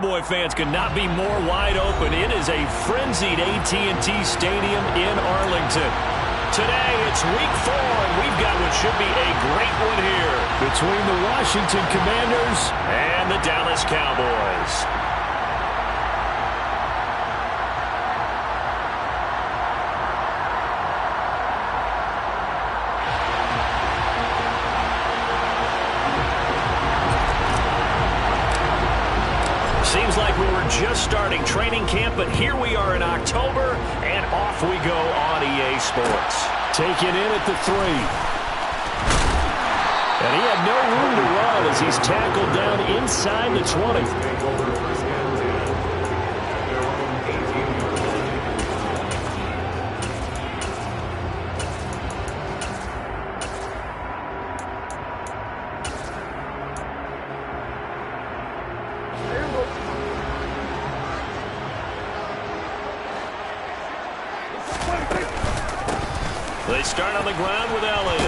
Cowboy fans could not be more wide open. It is a frenzied AT&T Stadium in Arlington. Today, it's week 4, and we've got what should be a great one here between the Washington Commanders and the Dallas Cowboys. Seems like we were just starting training camp, but here we are in October, and off we go on EA Sports. Taken in at the 3. And he had no room to run as he's tackled down inside the 20. They start on the ground with Elliott.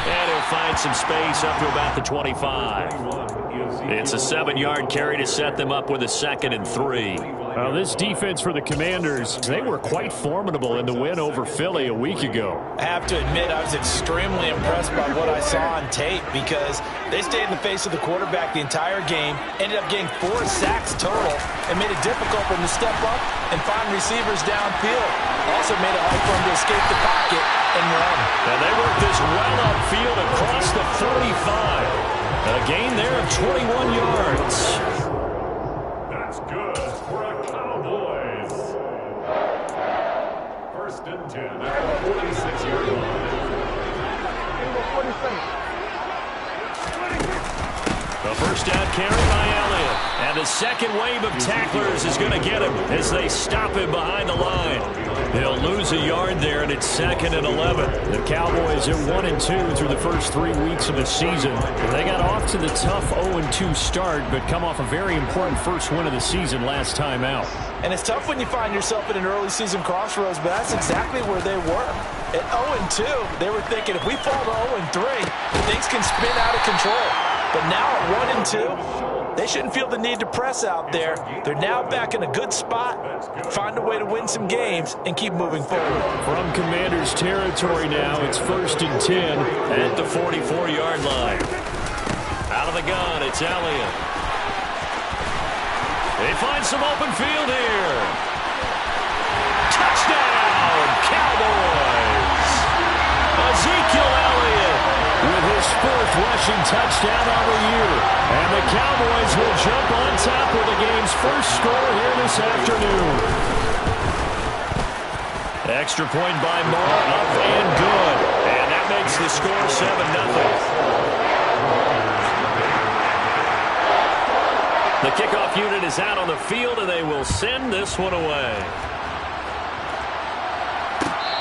And he'll find some space up to about the 25. It's a 7-yard carry to set them up with a 2nd and 3. Well, this defense for the Commanders, they were quite formidable in the win over Philly a week ago. I have to admit, I was extremely impressed by what I saw on tape because they stayed in the face of the quarterback the entire game, ended up getting 4 sacks total, and made it difficult for them to step up and find receivers downfield. Also made it hard for them to escape the pocket and run. And they worked this well upfield across the 45. A gain there of 21 yards. That's good for a Cowboys. 1st and 10 at the 46-yard line. A first down carry by Elliott. And the second wave of tacklers is going to get him as they stop him behind the line. He'll lose a yard there, and it's 2nd and 11. The Cowboys are 1-2 through the first 3 weeks of the season. They got off to the tough 0-2 start, but come off a very important first win of the season last time out. And it's tough when you find yourself at an early season crossroads, but that's exactly where they were. At 0-2, they were thinking if we fall to 0-3, things can spin out of control. But now at 1-2, they shouldn't feel the need to press out there. They're now back in a good spot, find a way to win some games, and keep moving forward. From Commanders territory now, it's 1st and 10 at the 44-yard line. Out of the gun, it's Elliott. They find some open field here. Touchdown, Cowboys! Ezekiel Elliott with his 4th rushing touchdown on the year. And the Cowboys will jump on top with the game's first score here this afternoon. Extra point by Moore, up and good. And that makes the score 7-0. The kickoff unit is out on the field, and they will send this one away.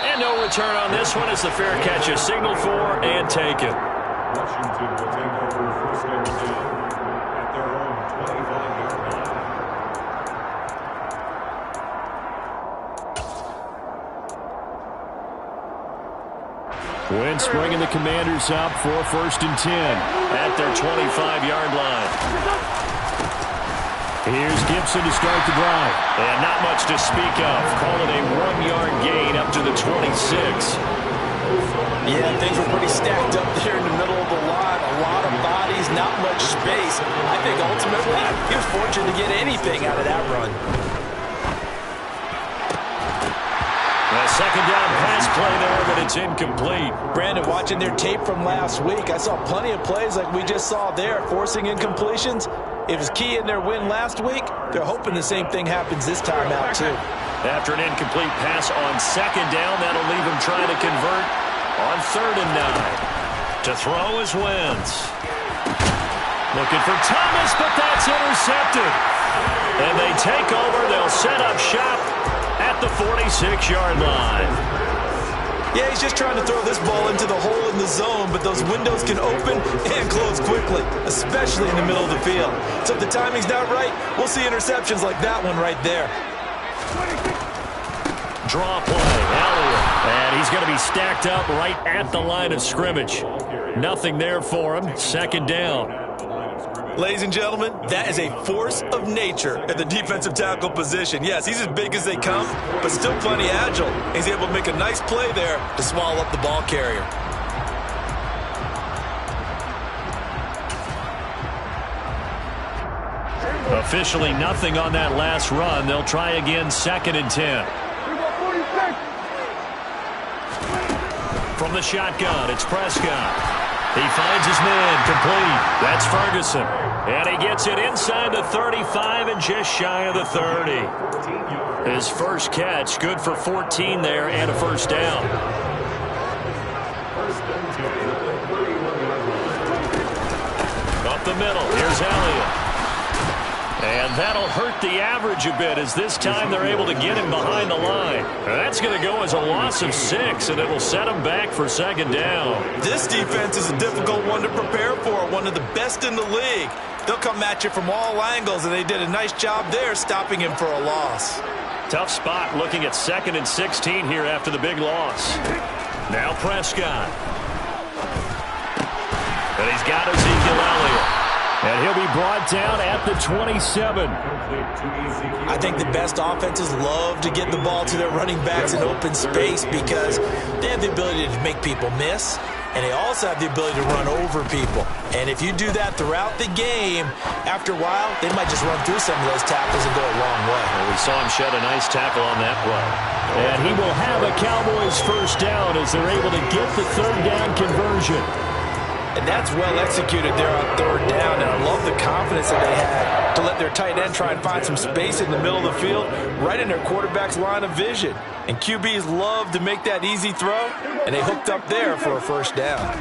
And no return on this one as the fair catch is signaled for and taken. Washington will take over 1st and 10 at their own 25-yard line. Wentz bringing the Commanders up for 1st and 10 at their 25-yard line. Here's Gibson to start the drive. And not much to speak of. Call it a 1-yard gain up to the 26. Yeah, things were pretty stacked up there in the middle of the line. A lot of bodies, not much space. I think ultimately he was fortunate to get anything out of that run. A 2nd down pass play there, but it's incomplete. Brandon, watching their tape from last week, I saw plenty of plays like we just saw there, forcing incompletions. It was key in their win last week. They're hoping the same thing happens this time out, too. After an incomplete pass on 2nd down, that'll leave him trying to convert on 3rd and 9. To throw is Wentz. Looking for Thomas, but that's intercepted. And they take over. They'll set up shop at the 46-yard line. Yeah, he's just trying to throw this ball into the hole in the zone, but those windows can open and close quickly, especially in the middle of the field. So if the timing's not right, we'll see interceptions like that one right there. Draw play, Elliott. And he's going to be stacked up right at the line of scrimmage. Nothing there for him. 2nd down. Ladies and gentlemen, that is a force of nature at the defensive tackle position. Yes, he's as big as they come, but still plenty agile. He's able to make a nice play there to swallow up the ball carrier. Officially nothing on that last run. They'll try again, 2nd and 10. From the shotgun, it's Prescott. He finds his man, complete. That's Ferguson. And he gets it inside the 35 and just shy of the 30. His first catch, good for 14 there and a first down. Up the middle, here's Elliott. And that'll hurt the average a bit as this time they're able to get him behind the line. That's going to go as a loss of 6, and it will set him back for 2nd down. This defense is a difficult one to prepare for, one of the best in the league. They'll come at you from all angles, and they did a nice job there stopping him for a loss. Tough spot looking at 2nd and 16 here after the big loss. Now Prescott. And he's got Ezekiel Elliott. And he'll be brought down at the 27. I think the best offenses love to get the ball to their running backs in open space because they have the ability to make people miss, and they also have the ability to run over people. And if you do that throughout the game, after a while, they might just run through some of those tackles and go a long way. Well, we saw him shed a nice tackle on that play. And he will have a Cowboys first down as they're able to get the 3rd down conversion. And that's well executed there on 3rd down, and I love the confidence that they had to let their tight end try and find some space in the middle of the field, right in their quarterback's line of vision. And QBs love to make that easy throw, and they hooked up there for a first down.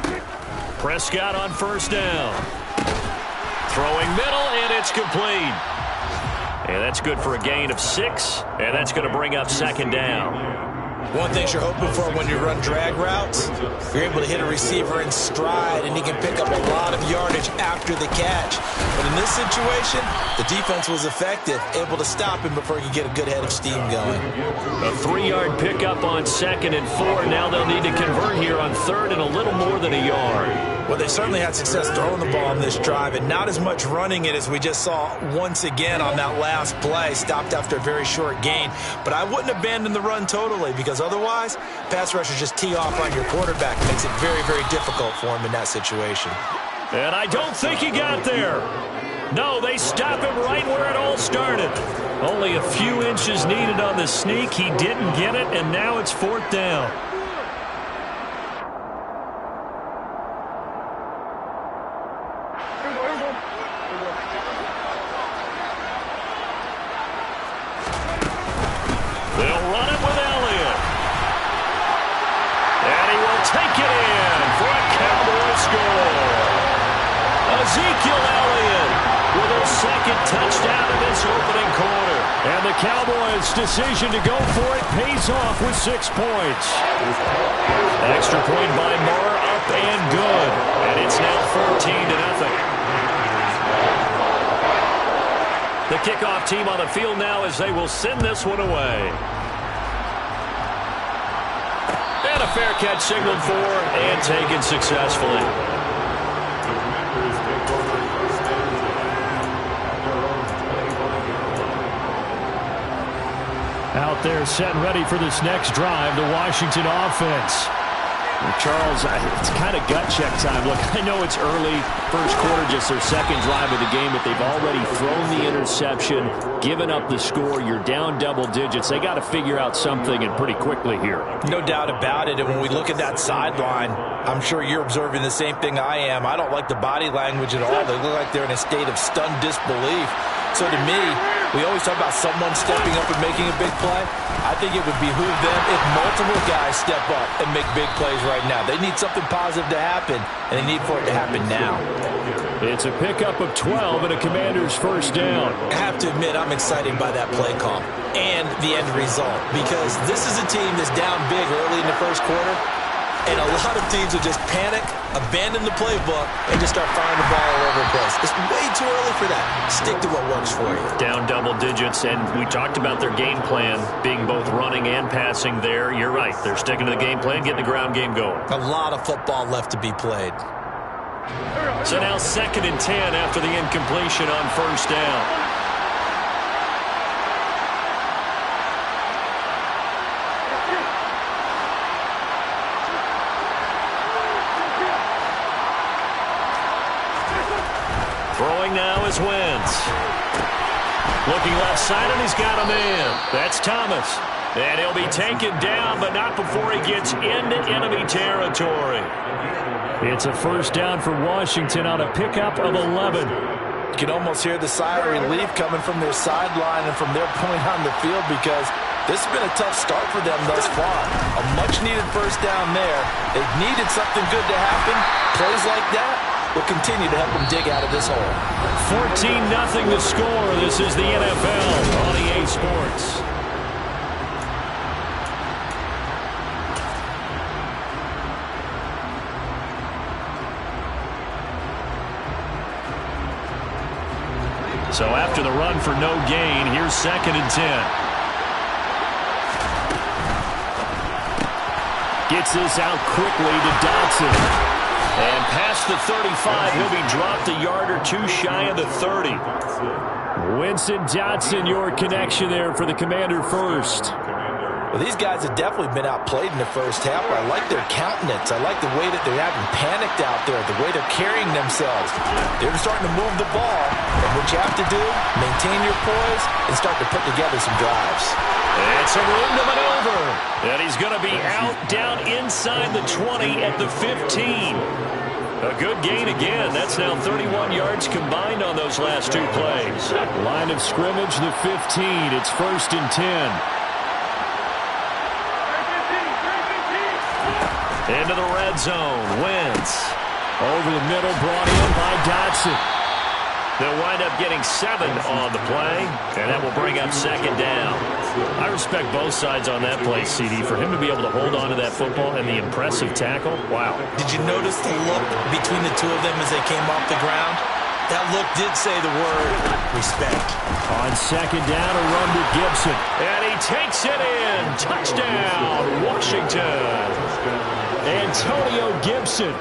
Prescott on first down. Throwing middle, and it's complete. And that's good for a gain of 6, and that's going to bring up 2nd down. One thing you're hoping for when you run drag routes, you're able to hit a receiver in stride, and he can pick up a lot of yardage after the catch. But in this situation, the defense was effective, able to stop him before he could get a good head of steam going. A 3-yard pickup on 2nd and 4. Now they'll need to convert here on 3rd and a little more than a yard. Well, they certainly had success throwing the ball on this drive, and not as much running it as we just saw once again on that last play, stopped after a very short gain. But I wouldn't abandon the run totally, because otherwise, pass rushers just tee off on your quarterback. It makes it very, very difficult for him in that situation. And I don't think he got there. No, they stop him right where it all started. Only a few inches needed on the sneak. He didn't get it, and now it's 4th down. They'll run it with Elliott. And he will take it in for a Cowboy score. Ezekiel Elliott with a 2nd touchdown in this opening quarter. And the Cowboys' decision to go for it pays off with 6 points. An extra point by Moore, up and good. And it's now 14-0. The kickoff team on the field now as they will send this one away. And a fair catch signaled for and taken successfully. Out there set and ready for this next drive, the Washington offense. Well, Charles, it's kind of gut check time. Look, I know it's early, first quarter, just their 2nd drive of the game, but they've already thrown the interception, given up the score. You're down double digits. They got to figure out something, and pretty quickly here. No doubt about it, and when we look at that sideline, I'm sure you're observing the same thing I am. I don't like the body language at all. They look like they're in a state of stunned disbelief. So to me, we always talk about someone stepping up and making a big play. I think it would behoove them if multiple guys step up and make big plays right now. They need something positive to happen, and they need for it to happen now. It's a pickup of 12 and a Commander's first down. I have to admit, I'm excited by that play call and the end result, because this is a team that's down big early in the first quarter, and a lot of teams will just panic, abandon the playbook, and just start firing the ball all over the place. It's way too early for that. Stick to what works for you. Down double digits, and we talked about their game plan being both running and passing there. You're right. They're sticking to the game plan, getting the ground game going. A lot of football left to be played. So now 2nd and 10 after the incompletion on first down. Throwing now is Wentz. Looking left side, and he's got a man. That's Thomas. And he'll be taken down, but not before he gets into enemy territory. It's a first down for Washington on a pickup of 11. You can almost hear the sigh of relief coming from their sideline and from their point on the field because this has been a tough start for them thus far. A much-needed first down there. They've needed something good to happen. Plays like that will continue to help them dig out of this hole. 14-0 the score. This is the NFL on EA Sports. So after the run for no gain, here's 2nd and 10. Gets this out quickly to Dotson. And past the 35, he'll be dropped a yard or two shy of the 30. Winston Dotson, your connection there for the Commander first. Well, these guys have definitely been outplayed in the first half. I like their countenance. I like the way that they're having panicked out there, the way they're carrying themselves. They're starting to move the ball. And what you have to do, maintain your poise and start to put together some drives. And some room to maneuver. And he's going to be out down inside the 20 at the 15. A good gain again. That's now 31 yards combined on those last two plays. Line of scrimmage, the 15. It's 1st and 10. Into the red zone. Wentz. Over the middle, brought in by Dotson. They'll wind up getting 7 on the play, and that will bring up 2nd down. I respect both sides on that play, CD. For him to be able to hold on to that football and the impressive tackle, wow. Did you notice the look between the two of them as they came off the ground? That look did say the word respect. On 2nd down, a run to Gibson. And he takes it in. Touchdown, Washington. Antonio Gibson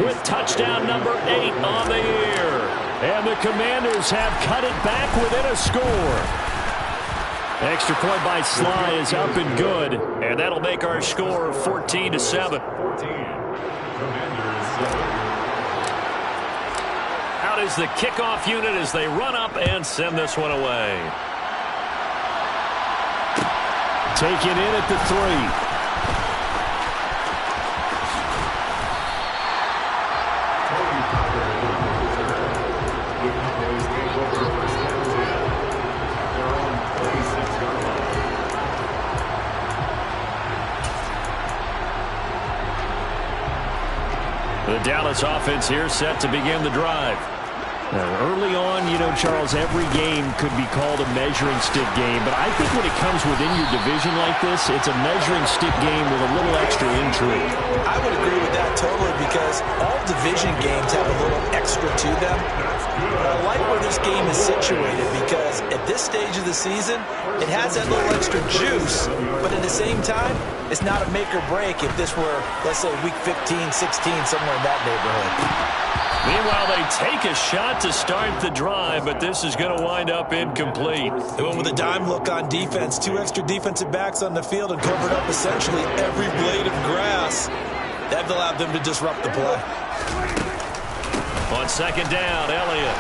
with touchdown number 8 on the year. And the Commanders have cut it back within a score. Extra point by Sly is up and good. And that'll make our score 14-7. Out is the kickoff unit as they run up and send this one away. Taken in at the 3. The Dallas offense here set to begin the drive. Early on, you know, Charles, every game could be called a measuring stick game. But I think when it comes within your division like this, it's a measuring stick game with a little extra intrigue. I would agree with that totally because all division games have a little extra to them. But I like where this game is situated because at this stage of the season, it has that little extra juice. But at the same time, it's not a make or break if this were, let's say, week 15, 16, somewhere in that neighborhood. Meanwhile, they take a shot to start the drive, but this is going to wind up incomplete. They went with a dime look on defense. 2 extra defensive backs on the field and covered up essentially every blade of grass. That allowed them to disrupt the play. On 2nd down, Elliott.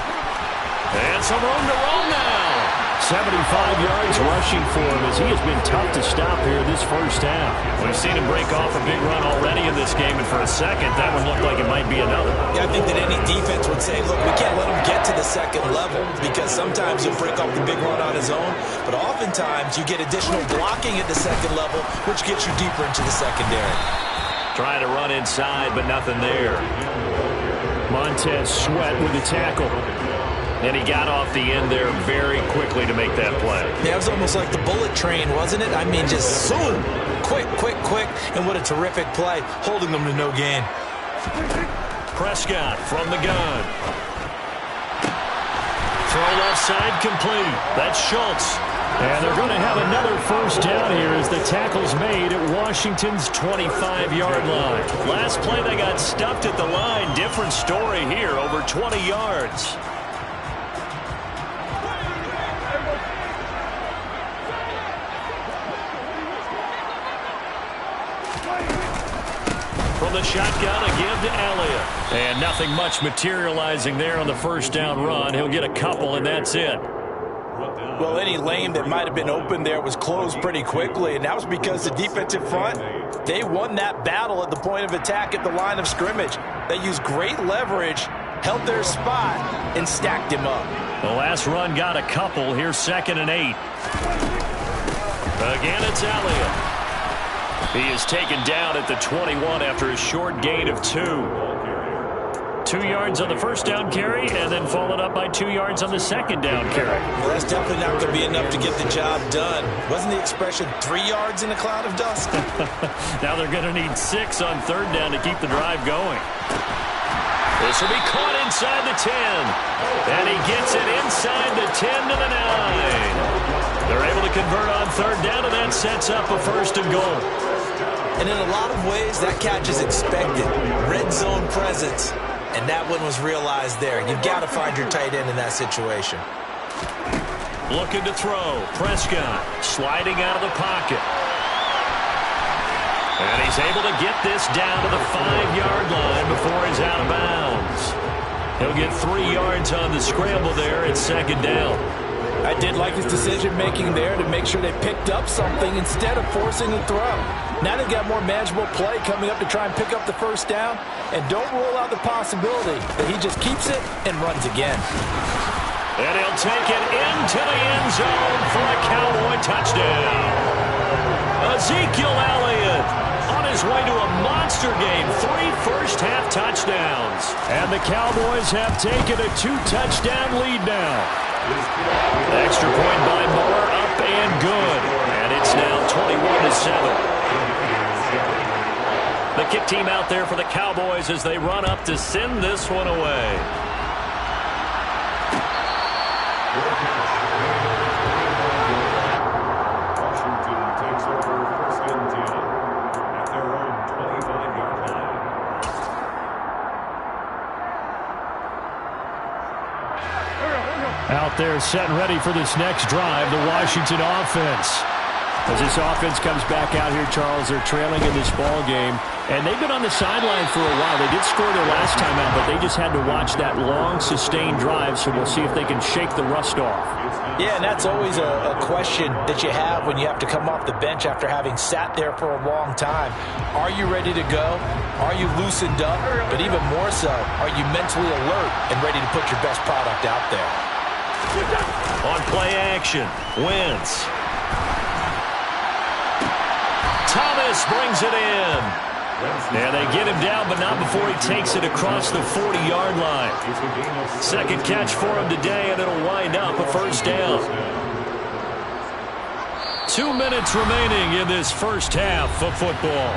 And some room to roll now. 75 yards rushing for him as he has been tough to stop here this first half. We've seen him break off a big run already in this game, and for a second, that one looked like it might be another. Yeah, I think that any defense would say, look, we can't let him get to the second level because sometimes he'll break off the big run on his own, but oftentimes you get additional blocking at the second level, which gets you deeper into the secondary. Trying to run inside, but nothing there. Montez Sweat with the tackle. And he got off the end there very quickly to make that play. Yeah, it was almost like the bullet train, wasn't it? I mean, just zoom, quick, and what a terrific play, holding them to no gain. Prescott from the gun. Throw left side complete. That's Schultz. And they're going to have another first down here as the tackle's made at Washington's 25-yard line. Last play, they got stuffed at the line. Different story here, over 20 yards. From the shotgun, a give to Elliott. And nothing much materializing there on the first down run. He'll get a couple, and that's it. Well, any lane that might have been open there was closed pretty quickly, and that was because the defensive front, they won that battle at the point of attack at the line of scrimmage. They used great leverage, held their spot, and stacked him up. The last run got a couple. Here's 2nd and 8. Again, it's Elliott. He is taken down at the 21 after a short gain of 2. 2 yards on the first down carry, and then followed up by 2 yards on the second down carry. Well, that's definitely not going to be enough to get the job done. Wasn't the expression 3 yards in a cloud of dust? Now they're going to need 6 on third down to keep the drive going. This will be caught inside the 10. And he gets it inside the 10 to the 9. They're able to convert on third down, and that sets up a 1st and goal. And in a lot of ways, that catch is expected. Red zone presence. And that one was realized there. You've got to find your tight end in that situation. Looking to throw. Prescott sliding out of the pocket. And he's able to get this down to the 5-yard line before he's out of bounds. He'll get 3 yards on the scramble there at 2nd down. I did like his decision-making there to make sure they picked up something instead of forcing the throw. Now they've got more manageable play coming up to try and pick up the first down. And don't rule out the possibility that he just keeps it and runs again. And he'll take it into the end zone for a Cowboy touchdown. Ezekiel Elliott on his way to a monster game. 3 first-half touchdowns. And the Cowboys have taken a 2-touchdown lead now. Extra point by Moore, up and good. And it's now 21-7. The kick team out there for the Cowboys as they run up to send this one away. Washington takes over 1st and 10 at their own 25-yard line. Out there set and ready for this next drive, the Washington offense. As this offense comes back out here, Charles, they're trailing in this ball game, and they've been on the sideline for a while. They did score their last time out, but they just had to watch that long, sustained drive, so we'll see if they can shake the rust off. Yeah, and that's always a question that you have when you have to come off the bench after having sat there for a long time. Are you ready to go? Are you loosened up? But even more so, are you mentally alert and ready to put your best product out there? On play action, Wentz. Thomas brings it in. And they get him down, but not before he takes it across the 40-yard line. 2nd catch for him today, and it'll wind up a 1st down. 2 minutes remaining in this first half of football.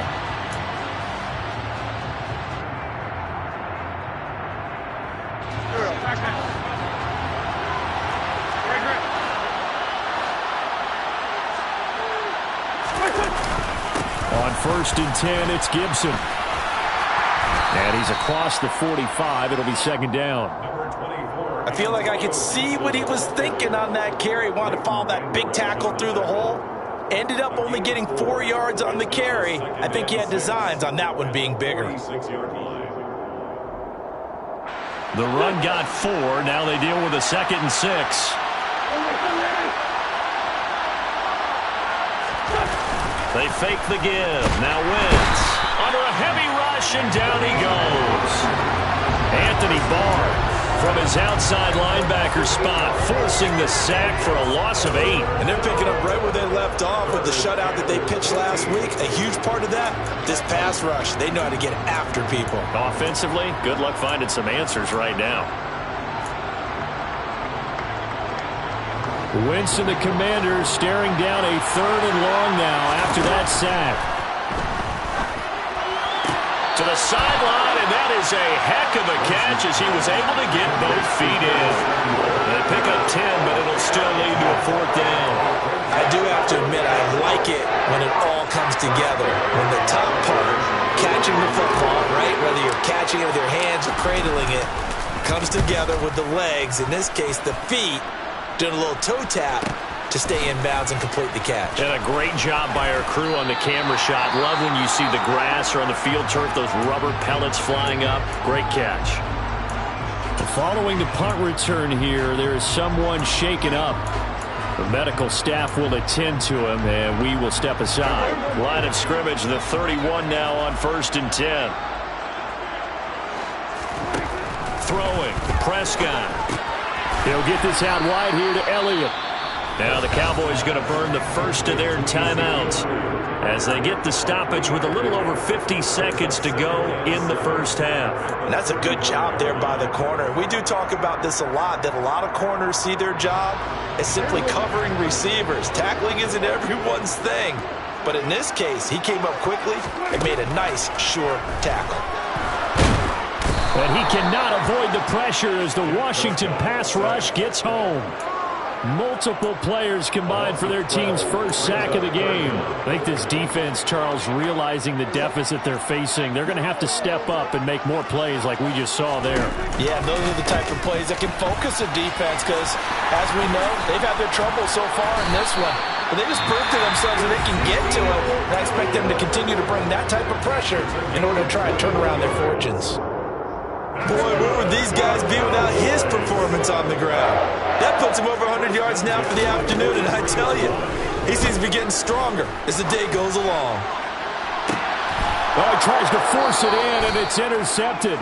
On 1st and 10, it's Gibson. And he's across the 45. It'll be 2nd down. I feel like I could see what he was thinking on that carry. Wanted to follow that big tackle through the hole. Ended up only getting 4 yards on the carry. I think he had designs on that one being bigger. The run got 4. Now they deal with a 2nd and 6. They fake the give. Now Wentz under a heavy rush, and down he goes. Anthony Barr from his outside linebacker spot, forcing the sack for a loss of 8. And they're picking up right where they left off with the shutout that they pitched last week. A huge part of that, this pass rush. They know how to get after people. Offensively, good luck finding some answers right now. Wentz and the Commanders staring down a 3rd and long now after that sack. To the sideline, and that is a heck of a catch as he was able to get both feet in. They pick up 10, but it'll still lead to a 4th down. catching the football, right? Whether you're catching it with your hands or cradling it, comes together with the legs, in this case the feet, doing a little toe tap to stay in bounds and complete the catch. And a great job by our crew on the camera shot. Love when you see the grass or on the field turf, those rubber pellets flying up. Great catch. Following the punt return here, there is someone shaken up. The medical staff will attend to him, and we will step aside. Line of scrimmage, the 31 now on 1st and 10. Throwing, Prescott. He'll get this out wide here to Elliott. Now the Cowboys going to burn the first of their timeouts as they get the stoppage with a little over 50 seconds to go in the first half. And that's a good job there by the corner. We do talk about this a lot, that a lot of corners see their job as simply covering receivers. Tackling isn't everyone's thing. But in this case, he came up quickly and made a nice, short tackle. But he cannot avoid the pressure as the Washington pass rush gets home. Multiple players combined for their team's first sack of the game. I think this defense, Charles, realizing the deficit they're facing, they're going to have to step up and make more plays like we just saw there. Yeah, those are the type of plays that can focus a defense because, as we know, they've had their trouble so far in this one. But they just proved to themselves that they can get to it. And I expect them to continue to bring that type of pressure in order to try and turn around their fortunes. Boy, where would these guys be without his performance on the ground? That puts him over 100 yards now for the afternoon, and I tell you, he seems to be getting stronger as the day goes along. Oh, he tries to force it in, and it's intercepted.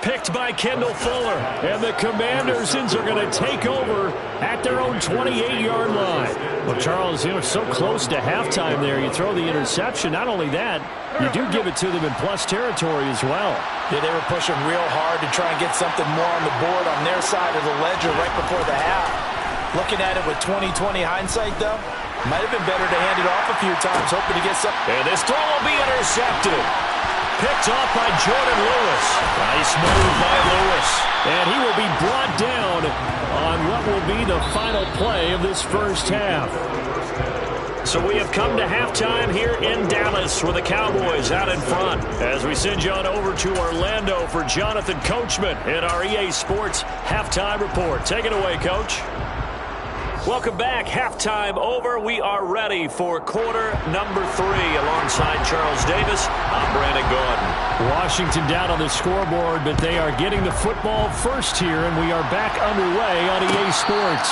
Picked by Kendall Fuller. And the Commanders are going to take over at their own 28-yard line. Well, Charles, you were so close to halftime there. You throw the interception. Not only that, you do give it to them in plus territory as well. Yeah, they were pushing real hard to try and get something more on the board on their side of the ledger right before the half. Looking at it with 20/20 hindsight, though, might have been better to hand it off a few times, hoping to get something. And this throw will be intercepted. Picked off by Jordan Lewis. Nice move by Lewis. And he will be brought down on what will be the final play of this first half. So we have come to halftime here in Dallas with the Cowboys out in front. As we send you on over to Orlando for Jonathan Coachman in our EA Sports Halftime Report. Take it away, Coach. Welcome back. Halftime over. We are ready for quarter number 3. Alongside Charles Davis, I'm Brandon Gordon. Washington down on the scoreboard, but they are getting the football first here, and we are back underway on EA Sports.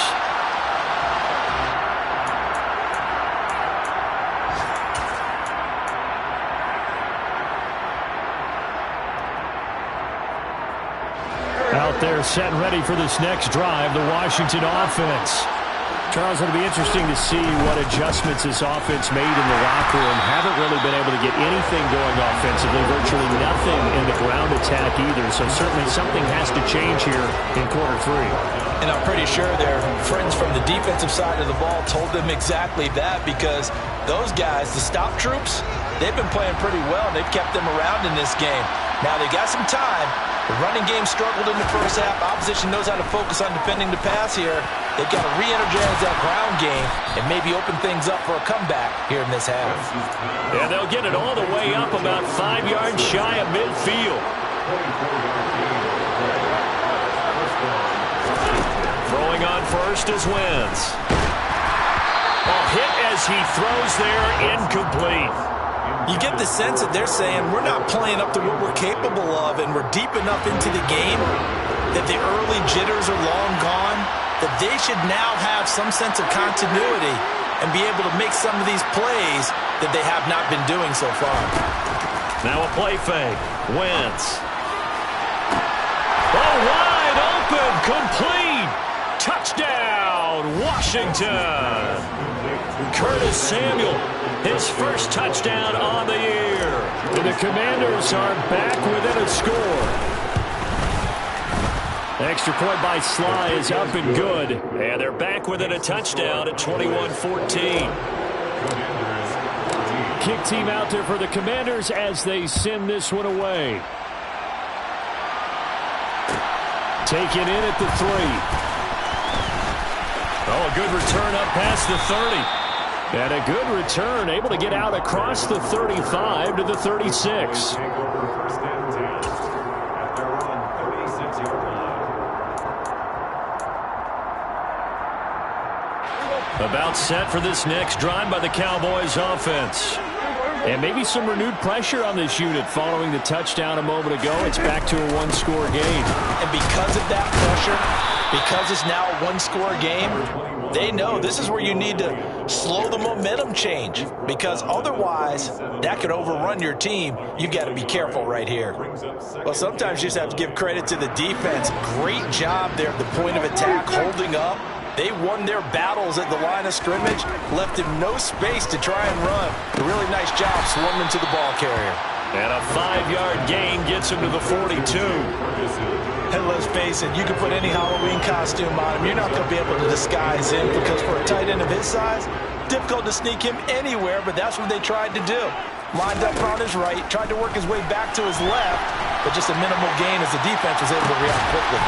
Out there set and ready for this next drive, the Washington offense. Charles, it'll be interesting to see what adjustments this offense made in the locker room. Haven't really been able to get anything going offensively, virtually nothing in the ground attack either. So certainly something has to change here in quarter 3. And I'm pretty sure their friends from the defensive side of the ball told them exactly that, because those guys, the stop troops, they've been playing pretty well. They've kept them around in this game. Now they got some time. The running game struggled in the first half. Opposition knows how to focus on defending the pass here. They've got to re-energize that ground game and maybe open things up for a comeback here in this half. Yeah, they'll get it all the way up about 5 yards shy of midfield. Throwing on first is Wentz. A hit as he throws there, incomplete. You get the sense that they're saying we're not playing up to what we're capable of, and we're deep enough into the game that the early jitters are long gone, that they should now have some sense of continuity and be able to make some of these plays that they have not been doing so far. Now a play fake. Wentz. Oh, wide open, complete. Touchdown, Washington. Curtis Samuel, his first touchdown on the year. And the Commanders are back within a score. Extra point by Sly is up and good. And they're back within a touchdown at 21-14. Kick team out there for the Commanders as they send this one away. Taken in at the 3. Oh, a good return up past the 30. And a good return, able to get out across the 35 to the 36. About set for this next drive by the Cowboys offense. And maybe some renewed pressure on this unit following the touchdown a moment ago. It's back to a one-score game. And because of that pressure, because it's now a one-score game, they know this is where you need to slow the momentum change, because otherwise that could overrun your team. You've got to be careful right here. Well, sometimes you just have to give credit to the defense. Great job there at the point of attack, holding up. They won their battles at the line of scrimmage, left him no space to try and run. A really nice job swarming to the ball carrier. And a 5-yard gain gets him to the 42. And let's face it, you can put any Halloween costume on him. You're not going to be able to disguise him, because for a tight end of his size, difficult to sneak him anywhere, but that's what they tried to do. Lined up on his right, tried to work his way back to his left, but just a minimal gain as the defense was able to react quickly.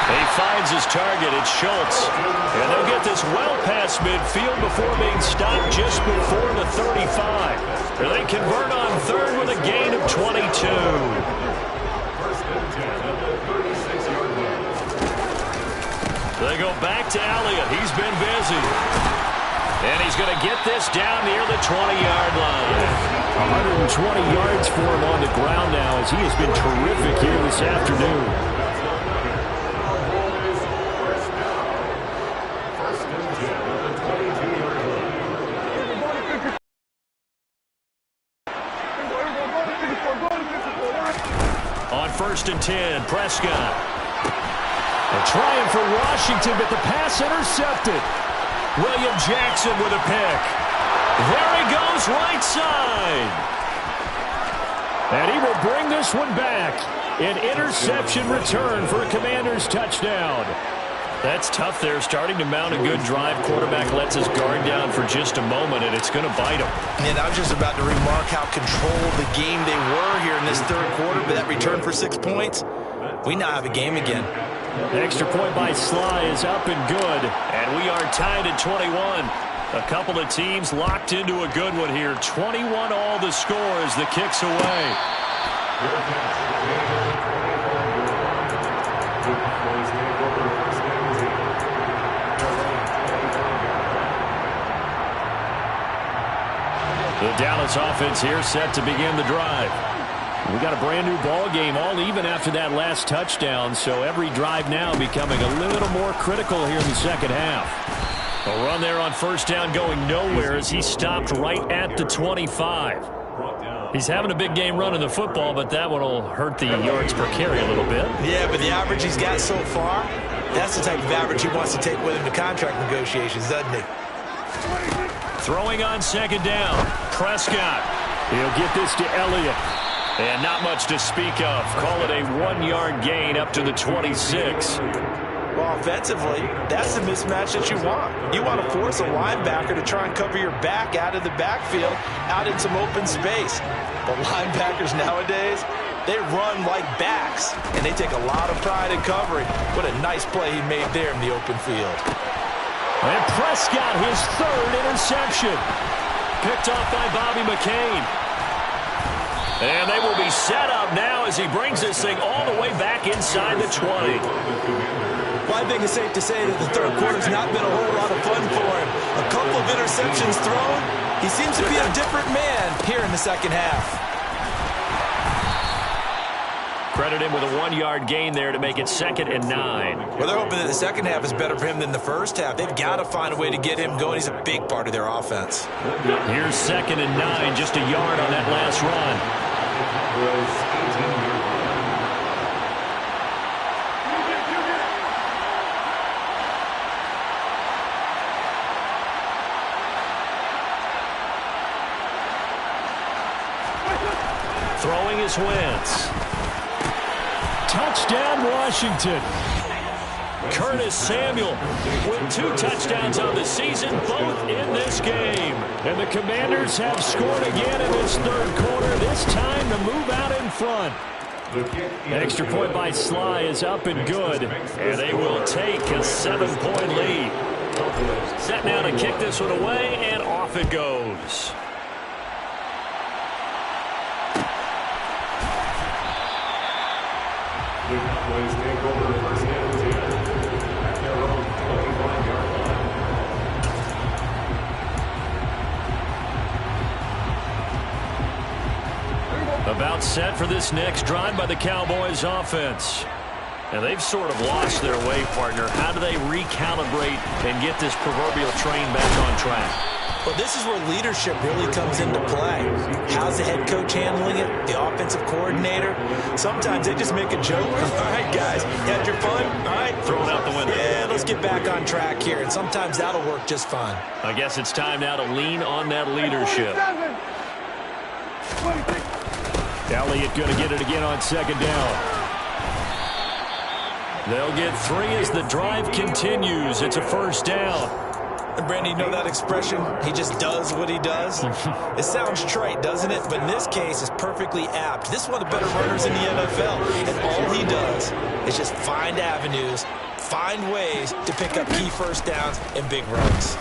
He finds his target. It's Schultz. And they'll get this well past midfield before being stopped just before the 35. Or they convert on third with a gain of 22. They go back to Elliott. He's been busy. And he's going to get this down near the 20-yard line. 120 yards for him on the ground now, as he has been terrific here this afternoon. On 1st and 10, Prescott. They're trying for Washington, but the pass intercepted. William Jackson with a pick. There he goes, right side. And he will bring this one back. An interception return for a Commanders touchdown. That's tough there, starting to mount a good drive. Quarterback lets his guard down for just a moment, and it's going to bite him. And I was just about to remark how controlled the game they were here in this third quarter, but that return for 6 points, we now have a game again. The extra point by Sly is up and good, and we are tied at 21. A couple of teams locked into a good one here. 21 all the score as the kick's away. The Dallas offense here set to begin the drive. We got a brand new ball game, all even after that last touchdown, so every drive now becoming a little more critical here in the second half. A run there on 1st down going nowhere as he stopped right at the 25. He's having a big game running the football, but that one will hurt the yards per carry a little bit. Yeah, but the average he's got so far, that's the type of average he wants to take with him to contract negotiations, doesn't he? Throwing on 2nd down, Prescott. He'll get this to Elliott. And not much to speak of. Call it a 1-yard gain up to the 26. Well, offensively, that's the mismatch that you want. You want to force a linebacker to try and cover your back out of the backfield, out in some open space. But linebackers nowadays, they run like backs, and they take a lot of pride in covering. What a nice play he made there in the open field. And Prescott, his 3rd interception. Picked off by Bobby McCain. And they will be set up now as he brings this thing all the way back inside the 20. Well, I think it's safe to say that the third quarter's not been a whole lot of fun for him. A couple of interceptions thrown. He seems to be a different man here in the second half. Credit him with a 1-yard gain there to make it 2nd and 9. Well, they're hoping that the second half is better for him than the first half. They've got to find a way to get him going. He's a big part of their offense. Here's 2nd and 9, just a yard on that last run. Throwing his Wentz. Touchdown, Washington. Curtis Samuel with 2 touchdowns on the season, both in this game. And the Commanders have scored again in this third quarter, this time to move out in front. The extra point by Sly is up and good, and they will take a 7-point lead. Set now to kick this one away, and off it goes. The Cowboys take over first and 10 at their own 25-yard line. About set for this next drive by the Cowboys offense. And they've sort of lost their way, partner. How do they recalibrate and get this proverbial train back on track? Well, this is where leadership really comes into play. How's the head coach handling it? The offensive coordinator? Sometimes they just make a joke. All right, guys, you had your fun? All right. Throw it out the window. Yeah, let's get back on track here. And sometimes that'll work just fine. I guess it's time now to lean on that leadership. Elliott going to get it again on second down. They'll get 3 as the drive continues. It's a first down. And Brandon, you know that expression? He just does what he does. It sounds trite, doesn't it? But in this case, it's perfectly apt. This is one of the better runners in the NFL. And all he does is just find avenues, find ways to pick up key first downs and big runs.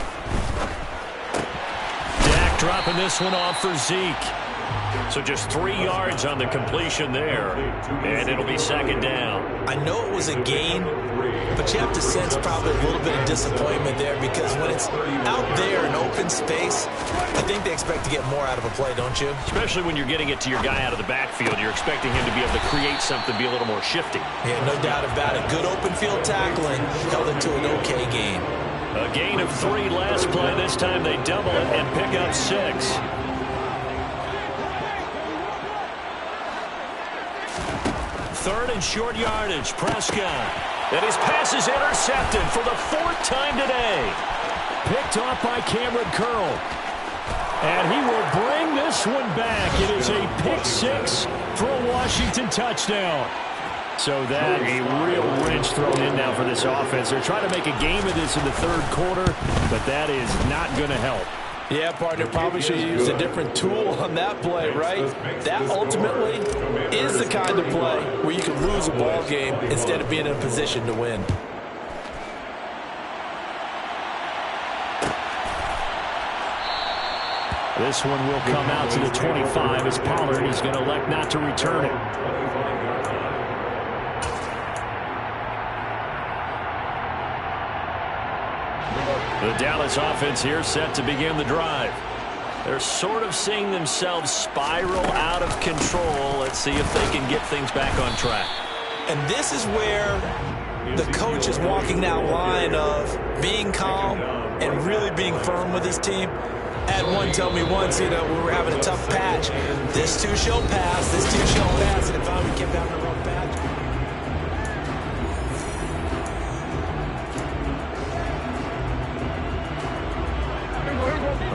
Dak dropping this one off for Zeke. So just 3 yards on the completion there, and it'll be second down. I know it was a gain, but you have to sense probably a little bit of disappointment there because when it's out there in open space, I think they expect to get more out of a play, don't you? Especially when you're getting it to your guy out of the backfield. You're expecting him to be able to create something, be a little more shifty. Yeah, no doubt about it. Good open field tackling held it to an okay gain. A gain of 3 last play. This time they double it and pick up 6. Third and short yardage. Prescott. And his pass is intercepted for the 4th time today. Picked off by Cameron Curl. And he will bring this one back. It is a pick 6 for a Washington touchdown. So that a real wrench thrown in now for this offense. They're trying to make a game of this in the 3rd quarter, but that is not going to help. Yeah, partner, probably should have used a different tool on that play, right? That ultimately is the kind of play where you can lose a ball game instead of being in a position to win. This one will come out to the 25 as Pollard is going to elect not to return it. The Dallas offense here set to begin the drive. They're sort of seeing themselves spiral out of control. Let's see if they can get things back on track. And this is where the coach is walking that line of being calm and really being firm with his team. I had one tell me once, you know, we were having a tough patch. This too shall pass, this too shall pass. And if I kept having a rough patch.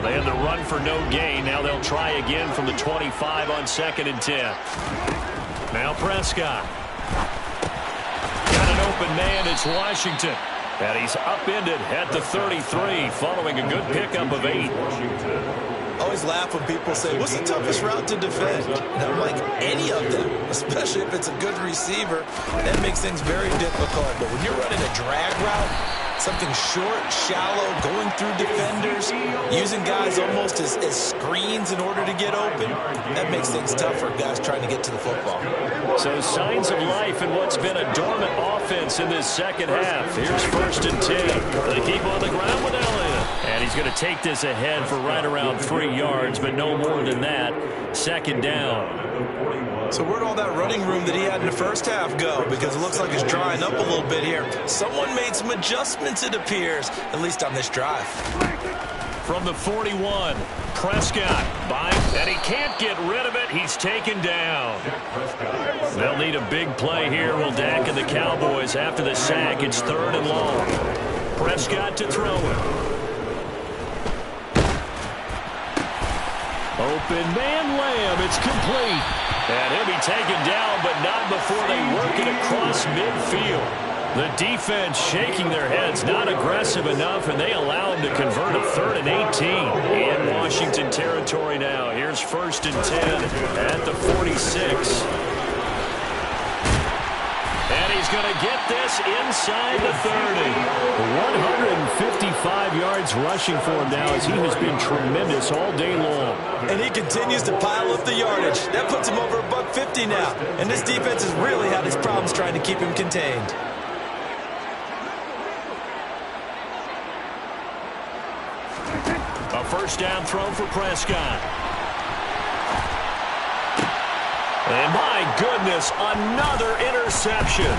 They had the run for no gain. Now they'll try again from the 25 on 2nd and 10. Now Prescott. Got an open man. It's Washington. And he's upended at the 33 following a good pickup of 8. I always laugh when people say, what's the toughest route to defend? And I'm like, any of them, especially if it's a good receiver, that makes things very difficult. But when you're running a drag route, something short, shallow, going through defenders, using guys almost as screens in order to get open, that makes things tough for guys trying to get to the football. So signs of life in what's been a dormant offense in this second half. Here's 1st and 10. They keep on the ground with Elliott. And he's going to take this ahead for right around 3 yards, but no more than that. 2nd down. So where'd all that running room that he had in the first half go? Because it looks like it's drying up a little bit here. Someone made some adjustments, it appears, at least on this drive. From the 41, Prescott by, and he can't get rid of it. He's taken down. They'll need a big play here, will Dak and the Cowboys. After the sack, it's 3rd and long. Prescott to throw it. Open man Lamb, it's complete. And he'll be taken down, but not before they work it across midfield. The defense shaking their heads, not aggressive enough, and they allow him to convert a 3rd and 18 in Washington territory now. Here's 1st and 10 at the 46. And he's going to get this inside the 30. 155 yards rushing for him now as he has been tremendous all day long. And he continues to pile up the yardage. That puts him over $150 now. And this defense has really had its problems trying to keep him contained. A first down throw for Prescott. And my goodness, another interception.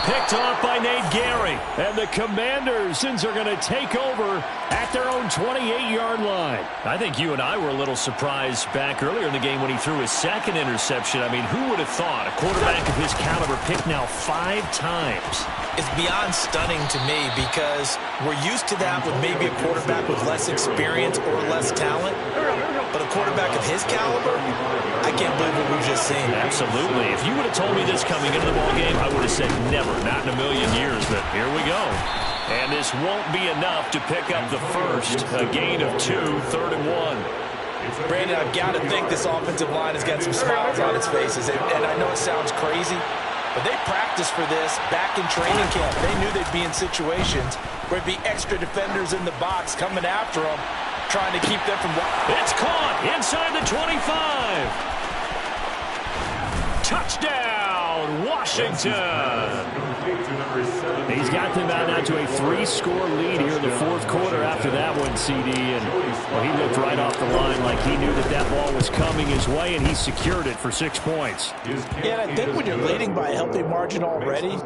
Picked off by Nate Gary. And the Commanders are going to take over at their own 28-yard line. I think you and I were a little surprised back earlier in the game when he threw his second interception. I mean, who would have thought a quarterback of his caliber picked now 5 times? It's beyond stunning to me because we're used to that with maybe a quarterback with less experience or less talent. But a quarterback of his caliber, I can't believe what we've just seen. Absolutely. If you would have told me this coming into the ballgame, I would have said never, not in a million years. But here we go. And this won't be enough to pick up the first. A gain of 2, 3rd and 1. Brandon, I've got to think this offensive line has got some smiles on its faces. And I know it sounds crazy, but they practiced for this back in training camp. They knew they'd be in situations where there'd be extra defenders in the box coming after them, trying to keep them from... It's caught inside the 25. Touchdown, Washington. He's got them out now to a 3-score lead here in the 4th quarter after that one, CD. And well, he looked right off the line like he knew that that ball was coming his way, and he secured it for 6 points. Yeah, and I think when you're leading by a healthy margin already,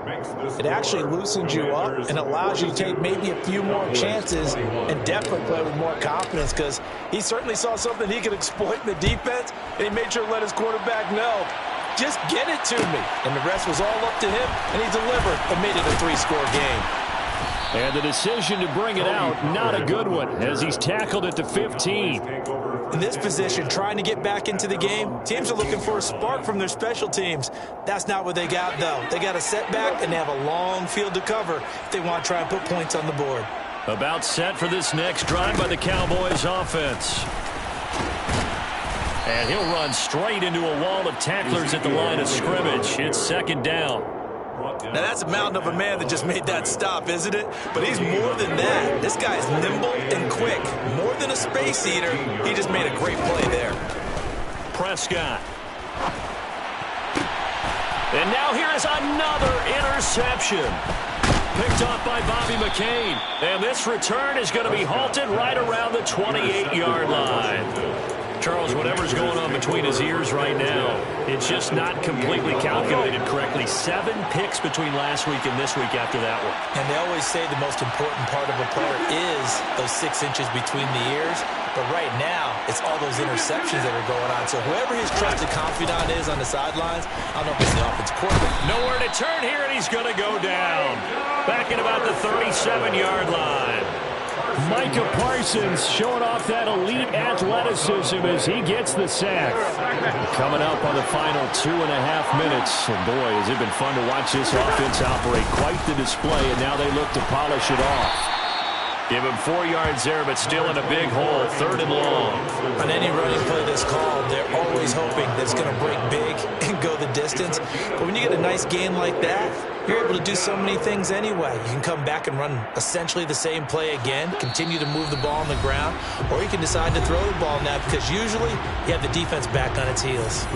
it actually loosens you up and allows you to take maybe a few more chances and definitely play with more confidence because he certainly saw something he could exploit in the defense, and he made sure to let his quarterback know, just get it to me. And the rest was all up to him, and he delivered and made it a 3-score game. And the decision to bring it out, not a good one, as he's tackled at the 15. In this position, trying to get back into the game, teams are looking for a spark from their special teams. That's not what they got, though. They got a setback, and they have a long field to cover if they want to try and put points on the board. About set for this next drive by the Cowboys offense. And he'll run straight into a wall of tacklers at the line of scrimmage. It's 2nd down. Now, that's a mountain of a man that just made that stop, isn't it? But he's more than that. This guy's nimble and quick. More than a space eater, he just made a great play there. Prescott. And now here is another interception. Picked off by Bobby McCain. And this return is going to be halted right around the 28-yard line. Charles, whatever's going on between his ears right now, it's just not completely calculated correctly. 7 picks between last week and this week after that one. And they always say the most important part of a player is those 6 inches between the ears. But right now, it's all those interceptions that are going on. So whoever his trusted confidant is on the sidelines, I don't know if it's the offensive coordinator. Nowhere to turn here, and he's going to go down. Back at about the 37-yard line. Micah Parsons showing off that elite athleticism as he gets the sack. Coming up on the final 2.5 minutes. And boy, has it been fun to watch this offense operate. Quite the display, and now they look to polish it off. Give him 4 yards there, but still in a big hole. 3rd and long. On any running play that's called, they're always hoping that it's going to break big and go the distance. But when you get a nice game like that, you're able to do so many things anyway. You can come back and run essentially the same play again, continue to move the ball on the ground, or you can decide to throw the ball now because usually you have the defense back on its heels.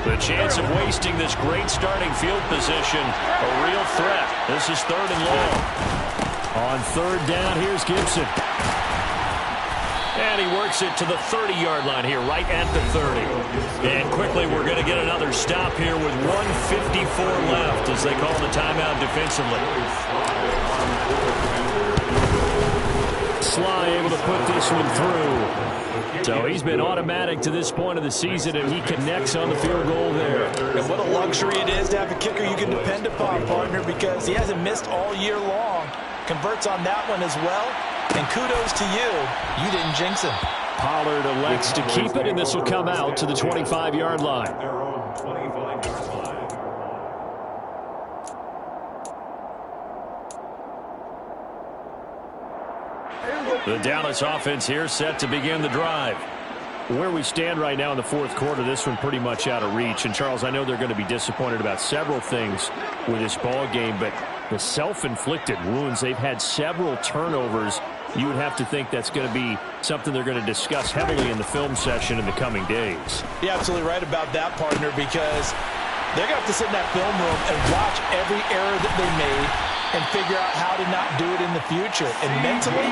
The chance of wasting this great starting field position, a real threat. This is 3rd and long. On 3rd down, here's Gibson. And he works it to the 30-yard line here, right at the 30. And quickly, we're going to get another stop here with 1:54 left as they call the timeout defensively. Sly able to put this one through. So he's been automatic to this point of the season, and he connects on the field goal there. And what a luxury it is to have a kicker you can depend upon, partner, because he hasn't missed all year long. Converts on that one as well. And kudos to you. You didn't jinx him. Pollard elects to keep it, and this will come out to the 25-yard line. Their own 25-yard line. The Dallas offense here set to begin the drive. Where we stand right now in the fourth quarter, this one pretty much out of reach. And, Charles, I know they're going to be disappointed about several things with this ball game, but the self-inflicted wounds, they've had several turnovers. You would have to think that's going to be something they're going to discuss heavily in the film session in the coming days. You're absolutely right about that, partner, because they're going to have to sit in that film room and watch every error that they made and figure out how to not do it in the future. And mentally,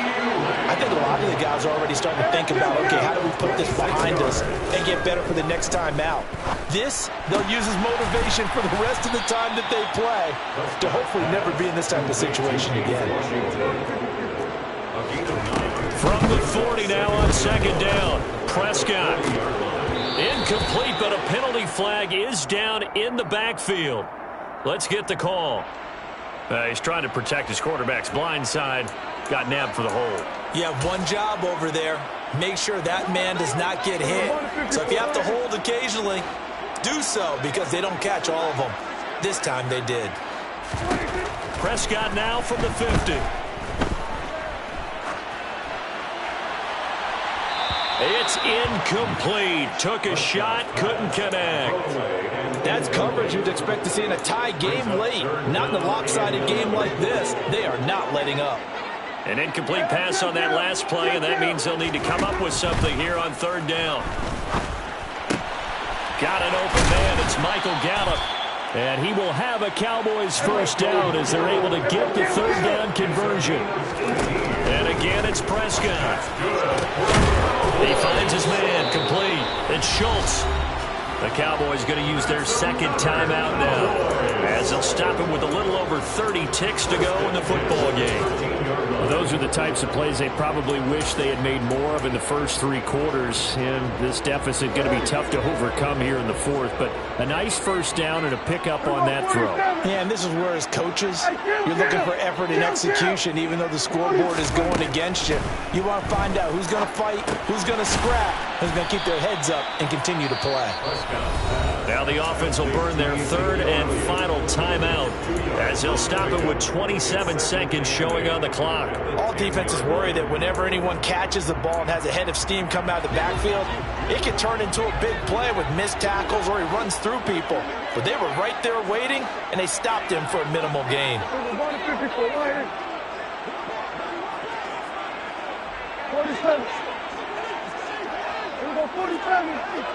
I think a lot of the guys are already starting to think about, okay, how do we put this behind us and get better for the next time out? This, they'll use as motivation for the rest of the time that they play to hopefully never be in this type of situation again. From the 40 now on second down, Prescott. Incomplete, but a penalty flag is down in the backfield. Let's get the call. He's trying to protect his quarterback's blind side. Got nabbed for the hole. You have one job over there. Make sure that man does not get hit. So if you have to hold occasionally, do so, because they don't catch all of them. This time they did. Prescott now from the 50. It's incomplete. Took a shot, couldn't connect. That's coverage you'd expect to see in a tie game late. Not in a lopsided game like this. They are not letting up. An incomplete pass on that last play, and that means they'll need to come up with something here on third down. Got an open man. It's Michael Gallup. And he will have a Cowboys first down as they're able to get the third down conversion. And again, it's Prescott. He finds his man complete. It's Schultz. The Cowboys going to use their second timeout now, as they'll stop him with a little over 30 ticks to go in the football game. Well, those are the types of plays they probably wish they had made more of in the first three quarters, and this deficit going to be tough to overcome here in the fourth. But a nice first down and a pickup on that throw. Yeah, and this is where, as coaches, you're looking for effort and execution, even though the scoreboard is going against you. You want to find out who's going to fight, who's going to scrap, who's going to keep their heads up and continue to play. Now the offense will burn their third and final timeout, as they'll stop it with 27 seconds showing on the clock. All defenses worry that whenever anyone catches the ball and has a head of steam come out of the backfield, it can turn into a big play with missed tackles or he runs through people. But they were right there waiting, and they stopped him for a minimal gain. 47. Here we go, 47.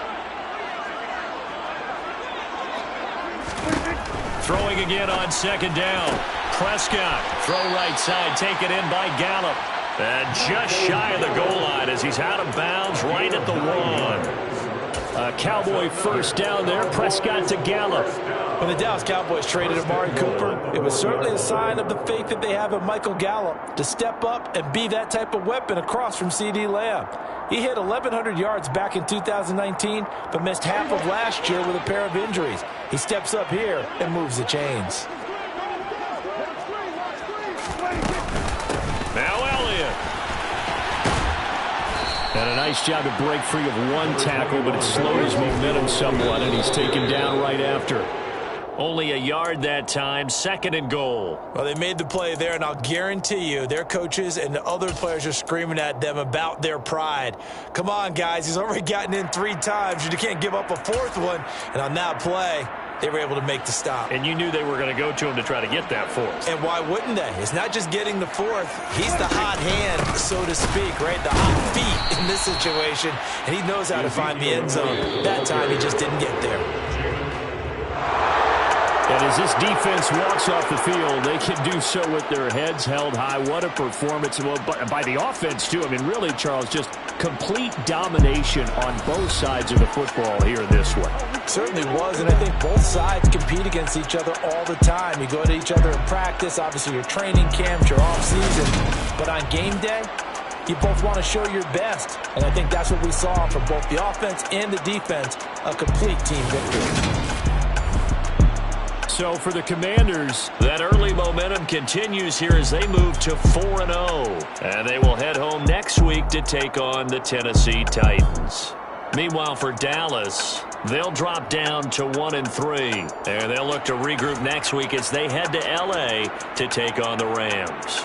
Throwing again on second down. Prescott, throw right side, taken in by Gallup. And just shy of the goal line as he's out of bounds right at the 1. A Cowboy first down there. Prescott to Gallup. When the Dallas Cowboys traded Amari Cooper, it was certainly a sign of the faith that they have in Michael Gallup to step up and be that type of weapon across from C.D. Lamb. He hit 1,100 yards back in 2019, but missed half of last year with a pair of injuries. He steps up here and moves the chains. Now Elliott. And a nice job to break free of one tackle, but it slowed his momentum somewhat, and he's taken down right after. Only a yard that time, second and goal. Well, they made the play there, and I'll guarantee you their coaches and the other players are screaming at them about their pride. Come on, guys. He's already gotten in 3 times. You can't give up a 4th one. And on that play, they were able to make the stop. And you knew they were going to go to him to try to get that 4th. And why wouldn't they? It's not just getting the 4th. He's the hot hand, so to speak, right? The hot feet in this situation. And he knows how to find the end zone. That time, he just didn't get there. And as this defense walks off the field, they can do so with their heads held high. What a performance by the offense, too. I mean, really, Charles, just complete domination on both sides of the football here in this one. Certainly was, and I think both sides compete against each other all the time. You go to each other in practice, obviously your training camps, your off-season. But on game day, you both want to show your best. And I think that's what we saw from both the offense and the defense, a complete team victory. So for the Commanders, that early momentum continues here as they move to 4-0. And they will head home next week to take on the Tennessee Titans. Meanwhile, for Dallas, they'll drop down to 1-3. And they'll look to regroup next week as they head to L.A. to take on the Rams.